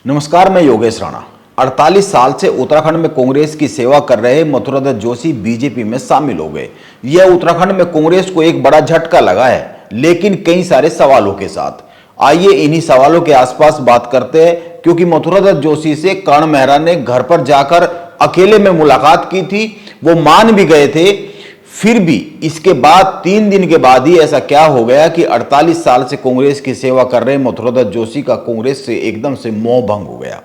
नमस्कार, मैं योगेश राणा। 48 साल से उत्तराखंड में कांग्रेस की सेवा कर रहे मथुरादत्त जोशी बीजेपी में शामिल हो गए। यह उत्तराखंड में कांग्रेस को एक बड़ा झटका लगा है, लेकिन कई सारे सवालों के साथ। आइए इन्हीं सवालों के आसपास बात करते हैं, क्योंकि मथुरादत्त जोशी से कर्ण मेहरा ने घर पर जाकर अकेले में मुलाकात की थी। वो मान भी गए थे, फिर भी इसके बाद 3 दिन के बाद ही ऐसा क्या हो गया कि 48 साल से कांग्रेस की सेवा कर रहे मथुरादत्त जोशी का कांग्रेस से एकदम से मोह भंग हो गया।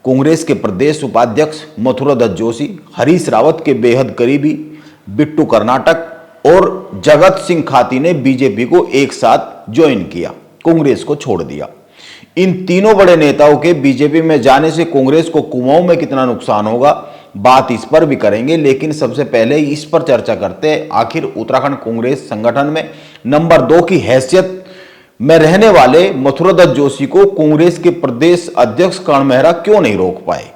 कांग्रेस के प्रदेश उपाध्यक्ष मथुरादत्त जोशी हरीश रावत के बेहद करीबी बिट्टू कर्नाटक और जगत सिंह खाती ने बीजेपी को एक साथ ज्वाइन किया, कांग्रेस को छोड़ दिया। इन तीनों बड़े नेताओं के बीजेपी में जाने से कांग्रेस को कुमाऊं में कितना नुकसान होगा, बात इस पर भी करेंगे। लेकिन सबसे पहले इस पर चर्चा करते हैं, आखिर उत्तराखंड कांग्रेस संगठन में नंबर 2 की हैसियत में रहने वाले मथुरादत्त जोशी को कांग्रेस के प्रदेश अध्यक्ष कर्ण मेहरा क्यों नहीं रोक पाए।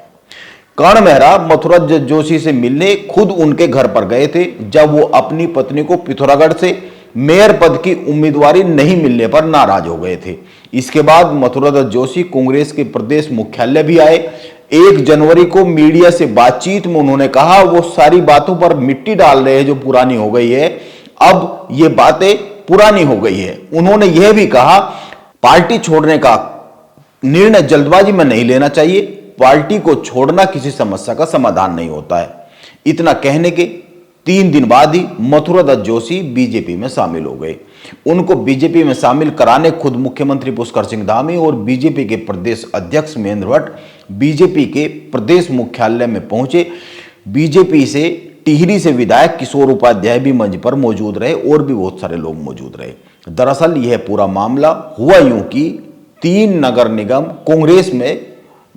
कर्ण मेहरा मथुरादत्त जोशी से मिलने खुद उनके घर पर गए थे, जब वो अपनी पत्नी को पिथौरागढ़ से मेयर पद की उम्मीदवारी नहीं मिलने पर नाराज हो गए थे। इसके बाद मथुरादत्त जोशी कांग्रेस के प्रदेश मुख्यालय भी आए। 1 जनवरी को मीडिया से बातचीत में उन्होंने कहा, वो सारी बातों पर मिट्टी डाल रहे हैं जो पुरानी हो गई है, अब ये बातें पुरानी हो गई है। उन्होंने यह भी कहा, पार्टी छोड़ने का निर्णय जल्दबाजी में नहीं लेना चाहिए, पार्टी को छोड़ना किसी समस्या का समाधान नहीं होता है। इतना कहने के 3 दिन बाद ही मथुरादत्त जोशी बीजेपी में शामिल हो गए। उनको बीजेपी में शामिल कराने खुद मुख्यमंत्री पुष्कर सिंह धामी और बीजेपी के प्रदेश अध्यक्ष महेंद्र भट्ट बीजेपी के प्रदेश मुख्यालय में पहुंचे। बीजेपी से टिहरी से विधायक किशोर उपाध्याय भी मंच पर मौजूद रहे और भी बहुत सारे लोग मौजूद रहे। दरअसल यह पूरा मामला हुआ यूं कि 3 नगर निगम कांग्रेस में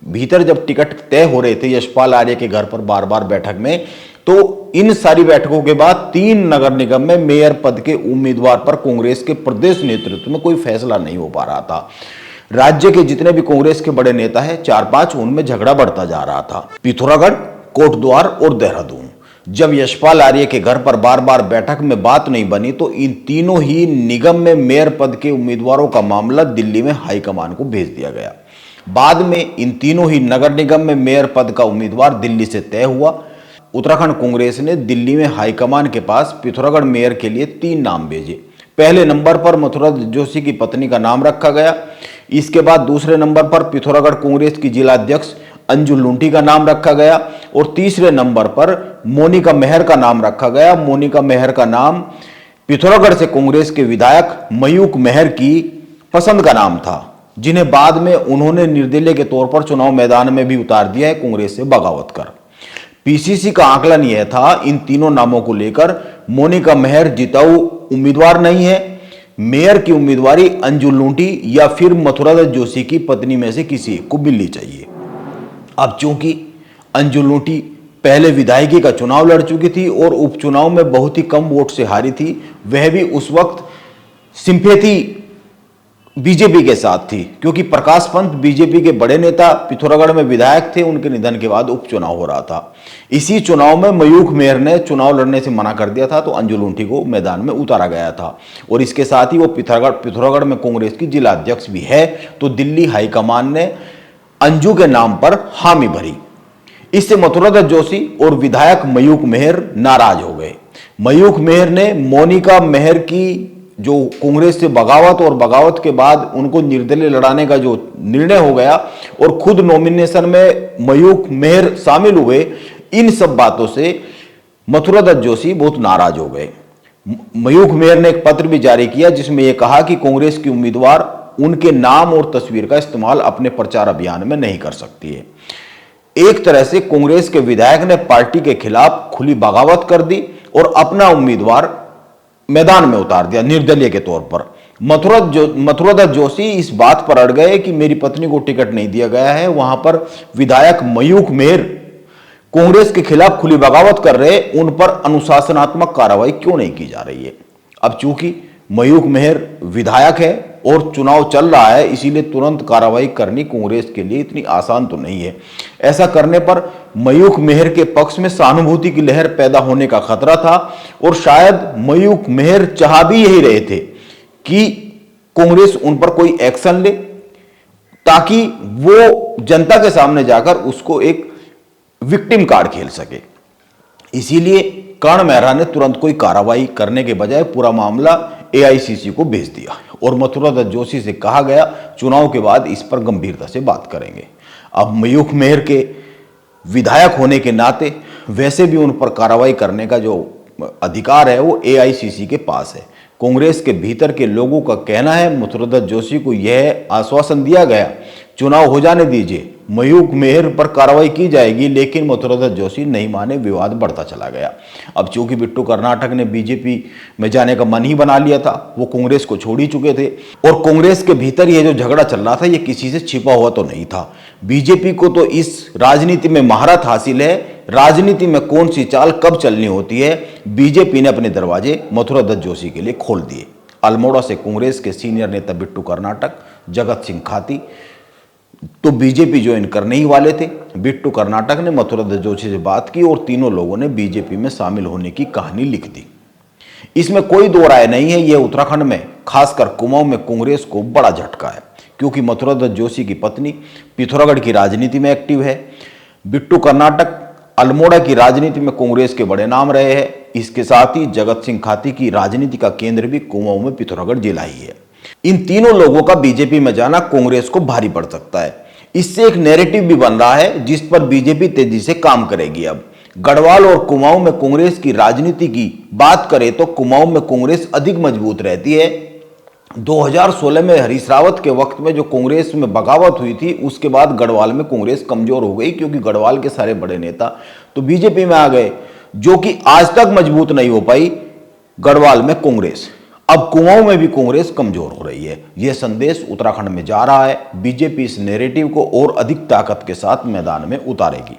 भीतर जब टिकट तय हो रहे थे यशपाल आर्य के घर पर बार बार बैठक में, तो इन सारी बैठकों के बाद 3 नगर निगम में मेयर पद के उम्मीदवार पर कांग्रेस के प्रदेश नेतृत्व में कोई फैसला नहीं हो पा रहा था। राज्य के जितने भी कांग्रेस के बड़े नेता हैं 4-5, उनमें झगड़ा बढ़ता जा रहा था। पिथौरागढ़, कोटद्वार और देहरादून। जब यशपाल आर्य के घर पर बार बार बैठक में बात नहीं बनी, तो इन तीनों ही निगम में मेयर पद के उम्मीदवारों का मामला दिल्ली में हाईकमान को भेज दिया गया। बाद में इन तीनों ही नगर निगम में मेयर पद का उम्मीदवार दिल्ली से तय हुआ। उत्तराखंड कांग्रेस ने दिल्ली में हाईकमान के पास पिथौरागढ़ मेयर के लिए 3 नाम भेजे। पहले नंबर पर मथुरादत्त जोशी की पत्नी का नाम रखा गया। इसके बाद दूसरे नंबर पर पिथौरागढ़ कांग्रेस की जिला अध्यक्ष अंजू लुंठी का नाम रखा गया और तीसरे नंबर पर मोनिका मेहर का नाम रखा गया। मोनिका मेहर का नाम पिथौरागढ़ से कांग्रेस के विधायक मयूख मेहर की पसंद का नाम था, जिन्हें बाद में उन्होंने निर्दलीय के तौर पर चुनाव मैदान में भी उतार दिया है कांग्रेस से बगावत कर। पीसीसी का आकलन यह था, इन तीनों नामों को लेकर मोनिका मेहर जिताऊ उम्मीदवार नहीं है, मेयर की उम्मीदवारी अंजू लुंठी या फिर मथुरादत्त जोशी की पत्नी में से किसी एक को मिलनी चाहिए। अब चूंकि अंजू लुंठी पहले विधायकी का चुनाव लड़ चुकी थी और उपचुनाव में बहुत ही कम वोट से हारी थी, वह भी उस वक्त सिंपैथी बीजेपी के साथ थी, क्योंकि प्रकाश पंत बीजेपी के बड़े नेता पिथौरागढ़ में विधायक थे। उनके निधन के बाद उपचुनाव हो रहा था। इसी चुनाव में मयूख मेहर ने चुनाव लड़ने से मना कर दिया था, तो अंजू लुंठी को मैदान में उतारा गया था। और इसके साथ ही वो पिथौरागढ़ में कांग्रेस की जिला अध्यक्ष भी है। तो दिल्ली हाईकमान ने अंजू के नाम पर हामी भरी। इससे मथुरादत्त जोशी और विधायक मयूख मेहर नाराज हो गए। मयूख मेहर ने मोनिका मेहर की जो कांग्रेस से बगावत और बगावत के बाद उनको निर्दलीय लड़ाने का जो निर्णय हो गया और खुद नॉमिनेशन में मयूख मेहर शामिल हुए, इन सब बातों से मथुरादत्त जोशी बहुत नाराज हो गए। मयूख मेहर ने एक पत्र भी जारी किया, जिसमें यह कहा कि कांग्रेस की उम्मीदवार उनके नाम और तस्वीर का इस्तेमाल अपने प्रचार अभियान में नहीं कर सकती है। एक तरह से कांग्रेस के विधायक ने पार्टी के खिलाफ खुली बगावत कर दी और अपना उम्मीदवार मैदान में उतार दिया निर्दलीय के तौर पर। मथुरादत्त जोशी इस बात पर अड़ गए कि मेरी पत्नी को टिकट नहीं दिया गया है, वहां पर विधायक मयूख मेहर कांग्रेस के खिलाफ खुली बगावत कर रहे, उन पर अनुशासनात्मक कार्रवाई क्यों नहीं की जा रही है। अब चूंकि मयूख मेहर विधायक है और चुनाव चल रहा है, इसीलिए तुरंत कार्रवाई करनी कांग्रेस के लिए इतनी आसान तो नहीं है। ऐसा करने पर मयूख मेहर के पक्ष में सहानुभूति की लहर पैदा होने का खतरा था और शायद मयूख मेहर चाह भी यही रहे थे कि कांग्रेस उन पर कोई एक्शन ले, ताकि वो जनता के सामने जाकर उसको एक विक्टिम कार्ड खेल सके। इसीलिए कर्ण मेहरा ने तुरंत कोई कार्रवाई करने के बजाय पूरा मामला एआईसीसी को भेज दिया और मथुरा दत्त जोशी से कहा गया चुनाव के बाद इस पर गंभीरता से बात करेंगे। अब मयूख मेहर के विधायक होने के नाते वैसे भी उन पर कार्रवाई करने का जो अधिकार है वो एआईसीसी के पास है। कांग्रेस के भीतर के लोगों का कहना है मथुरा दत्त जोशी को यह आश्वासन दिया गया चुनाव हो जाने दीजिए, मयूख मेहर पर कार्रवाई की जाएगी, लेकिन मथुरा दत्त जोशी नहीं माने, विवाद बढ़ता चला गया। अब चूंकि बिट्टू कर्नाटक ने बीजेपी में जाने का मन ही बना लिया था, वो कांग्रेस को छोड़ ही चुके थे और कांग्रेस के भीतर ये जो झगड़ा चल रहा था ये किसी से छिपा हुआ तो नहीं था। बीजेपी को तो इस राजनीति में महारत हासिल है, राजनीति में कौन सी चाल कब चलनी होती है। बीजेपी ने अपने दरवाजे मथुरा दत्त जोशी के लिए खोल दिए। अल्मोड़ा से कांग्रेस के सीनियर नेता बिट्टू कर्नाटक, जगत सिंह खाती तो बीजेपी ज्वाइन करने ही वाले थे। बिट्टू कर्नाटक ने मथुरा दत्त जोशी से बात की और तीनों लोगों ने बीजेपी में शामिल होने की कहानी लिख दी। इसमें कोई दो राय नहीं है, यह उत्तराखंड में खासकर कुमाऊं में कांग्रेस को बड़ा झटका है, क्योंकि मथुरा दत्त जोशी की पत्नी पिथौरागढ़ की राजनीति में एक्टिव है। बिट्टू कर्नाटक अल्मोड़ा की राजनीति में कांग्रेस के बड़े नाम रहे हैं। इसके साथ ही जगत सिंह खाती की राजनीति का केंद्र भी कुमाऊं में पिथौरागढ़ जिला ही है। इन तीनों लोगों का बीजेपी में जाना कांग्रेस को भारी पड़ सकता है। इससे एक नैरेटिव भी बन रहा है जिस पर बीजेपी तेजी से काम करेगी। अब गढ़वाल और कुमाऊं में कांग्रेस की राजनीति की बात करें तो कुमाऊं में कांग्रेस अधिक मजबूत रहती है। 2016 में हरीश रावत के वक्त में जो कांग्रेस में बगावत हुई थी, उसके बाद गढ़वाल में कांग्रेस कमजोर हो गई, क्योंकि गढ़वाल के सारे बड़े नेता तो बीजेपी में आ गए, जो कि आज तक मजबूत नहीं हो पाई गढ़वाल में कांग्रेस। अब कुमाऊं में भी कांग्रेस कमजोर हो रही है। यह संदेश उत्तराखंड में जा रहा है। बीजेपी इस नैरेटिव को और अधिक ताकत के साथ मैदान में उतारेगी।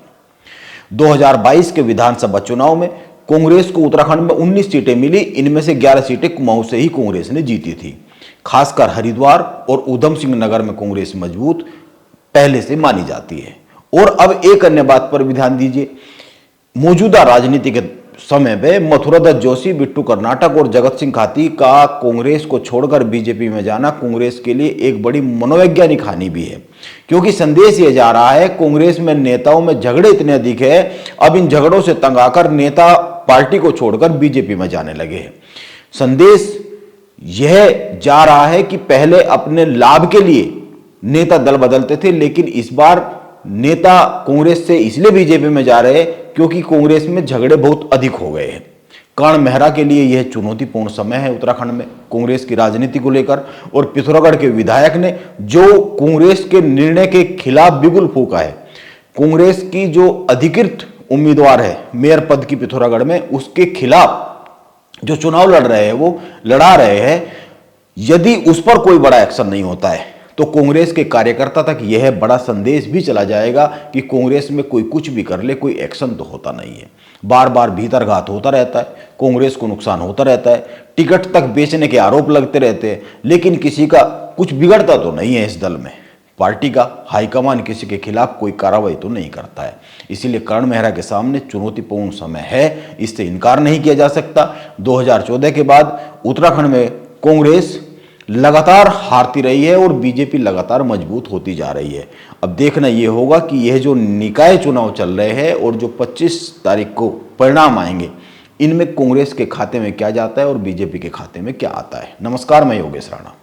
2022 के विधानसभा चुनाव में कांग्रेस को उत्तराखंड में 19 सीटें मिली, इनमें से 11 सीटें कुमाऊं से ही कांग्रेस ने जीती थी। खासकर हरिद्वार और उधम सिंह नगर में कांग्रेस मजबूत पहले से मानी जाती है। और अब एक अन्य बात पर भी ध्यान दीजिए, मौजूदा राजनीति के समय में मथुरा दत्त जोशी, बिट्टू कर्नाटक और जगत सिंह खाती का कांग्रेस को छोड़कर बीजेपी में जाना कांग्रेस के लिए एक बड़ी मनोवैज्ञानिक हानि भी है, क्योंकि संदेश ये जा रहा है कांग्रेस में नेताओं में झगड़े इतने अधिक है, अब इन झगड़ों से तंग आकर नेता पार्टी को छोड़कर बीजेपी में जाने लगे हैं। संदेश यह जा रहा है कि पहले अपने लाभ के लिए नेता दल बदलते थे, लेकिन इस बार नेता कांग्रेस से इसलिए बीजेपी में जा रहे हैं क्योंकि कांग्रेस में झगड़े बहुत अधिक हो गए हैं। कर्ण मेहरा के लिए यह चुनौतीपूर्ण समय है उत्तराखंड में कांग्रेस की राजनीति को लेकर, और पिथौरागढ़ के विधायक ने जो कांग्रेस के निर्णय के खिलाफ बिगुल फूंका है, कांग्रेस की जो अधिकृत उम्मीदवार है मेयर पद की पिथौरागढ़ में, उसके खिलाफ जो चुनाव लड़ रहे हैं वो लड़ा रहे हैं। यदि उस पर कोई बड़ा एक्शन नहीं होता है तो कांग्रेस के कार्यकर्ता तक यह बड़ा संदेश भी चला जाएगा कि कांग्रेस में कोई कुछ भी कर ले, कोई एक्शन तो होता नहीं है। बार बार भीतरघात होता रहता है, कांग्रेस को नुकसान होता रहता है, टिकट तक बेचने के आरोप लगते रहते हैं, लेकिन किसी का कुछ बिगड़ता तो नहीं है इस दल में। पार्टी का हाईकमान किसी के खिलाफ कोई कार्रवाई तो नहीं करता है। इसीलिए कर्ण मेहरा के सामने चुनौतीपूर्ण समय है, इससे इनकार नहीं किया जा सकता। 2014 के बाद उत्तराखंड में कांग्रेस लगातार हारती रही है और बीजेपी लगातार मजबूत होती जा रही है। अब देखना यह होगा कि यह जो निकाय चुनाव चल रहे हैं और जो 25 तारीख को परिणाम आएंगे, इनमें कांग्रेस के खाते में क्या जाता है और बीजेपी के खाते में क्या आता है। नमस्कार, मैं योगेश राणा।